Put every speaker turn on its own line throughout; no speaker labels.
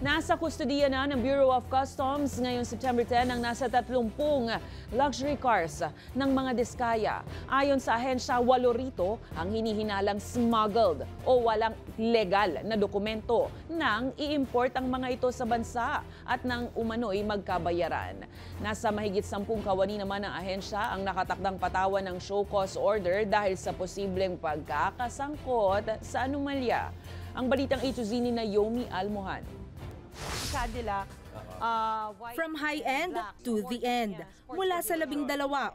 Nasa kustodiya na ng Bureau of Customs ngayong September 10 ang nasa 30 luxury cars ng mga diskaya. Ayon sa ahensya, 8 rito ang hinihinalang smuggled o walang legal na dokumento nang i-import ang mga ito sa bansa at nang umano'y magkabayaran. Nasa mahigit 10 kawani naman ng ahensya ang nakatakdang patawan ng show cause order dahil sa posibleng pagkakasangkot sa anomalya. Ang balitang A to Z ni Naomi Almohan.
Cadillac.
From high-end to the end. Mula sa 12,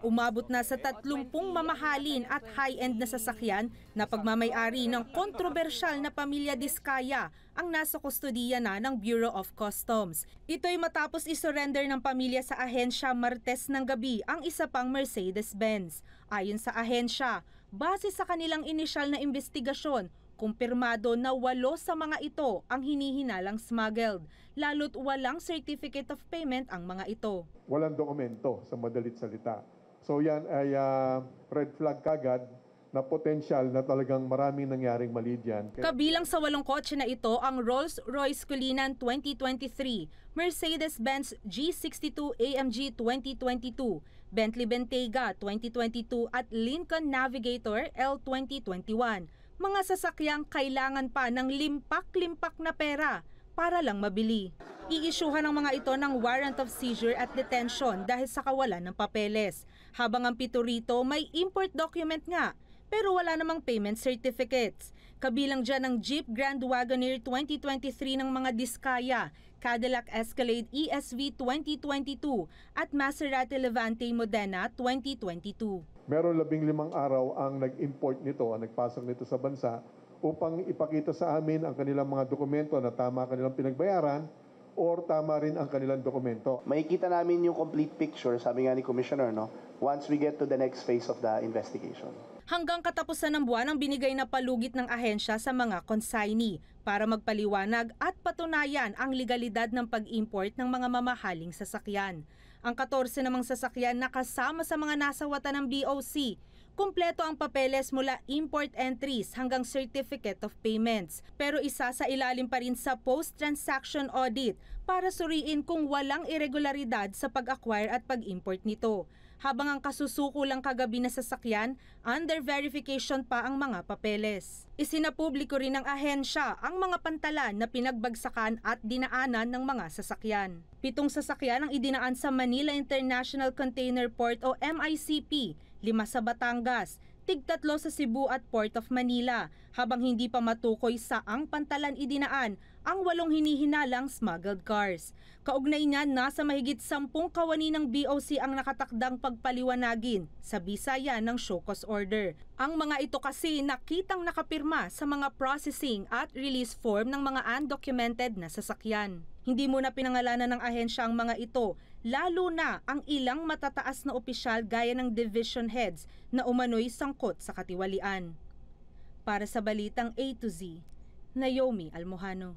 umabot na sa 30 mamahalin at high-end na sasakyan na pagmamay-ari ng kontrobersyal na pamilya Diskaya ang nasa kustodiya na ng Bureau of Customs. Ito'y matapos isurrender ng pamilya sa ahensya Martes ng gabi ang isa pang Mercedes-Benz. Ayon sa ahensya, base sa kanilang inisyal na investigasyon, kumpirmado na 8 sa mga ito ang hinihinalang smuggled, lalo't walang certificate of payment ang mga ito.
Walang dokumento sa madalit salita. So yan ay red flag kagad na potensyal na talagang maraming nangyaring mali dyan.
Kabilang sa 8 kotse na ito ang Rolls-Royce Cullinan 2023, Mercedes-Benz G62 AMG 2022, Bentley Bentayga 2022 at Lincoln Navigator L 2021. Mga sasakyang kailangan pa ng limpak-limpak na pera para lang mabili. Iisyuhan ng mga ito ng warrant of seizure at detention dahil sa kawalan ng papeles. Habang ang 7 rito may import document nga, pero wala namang payment certificates. Kabilang dyan ang Jeep Grand Wagoneer 2023 ng mga Diskaya, Cadillac Escalade ESV 2022 at Maserati Levante Modena 2022.
Meron 15 araw ang nag-import nito, ang nagpasok nito sa bansa upang ipakita sa amin ang kanilang mga dokumento na tama kanilang pinagbayaran or tama rin ang kanilang dokumento.
Makikita namin yung complete picture, sabi nga ni Commissioner, no? Once we get to the next phase of the investigation.
Hanggang katapusan ng buwan ang binigay na palugit ng ahensya sa mga consignee para magpaliwanag at patunayan ang legalidad ng pag-import ng mga mamahaling sasakyan. Ang 14 namang sasakyan na kasama sa mga nasawatan ng BOC, kumpleto ang papeles mula import entries hanggang certificate of payments. Pero isa sa ilalim pa rin sa post-transaction audit para suriin kung walang irregularidad sa pag-acquire at pag-import nito. Habang ang kasusuko lang kagabi na sasakyan, under verification pa ang mga papeles. Isinapubliko rin ng ahensya ang mga pantalan na pinagbagsakan at dinaanan ng mga sasakyan. 7 sasakyan ang idinaan sa Manila International Container Port o MICP, 5 sa Batangas, tig-3 sa Cebu at Port of Manila, habang hindi pa matukoy saang pantalan idinaan ang 8 hinihinalang smuggled cars. Kaugnay niyan, nasa mahigit 10 kawani ng BOC ang nakatakdang pagpaliwanagin sa bisaya ng show cause order. Ang mga ito kasi nakitang nakapirma sa mga processing at release form ng mga undocumented na sasakyan. Hindi muna pinangalanan ng ahensya ang mga ito, lalo na ang ilang matataas na opisyal gaya ng division heads na umano'y sangkot sa katiwalian. Para sa Balitang A to Z, Naomi Almohano.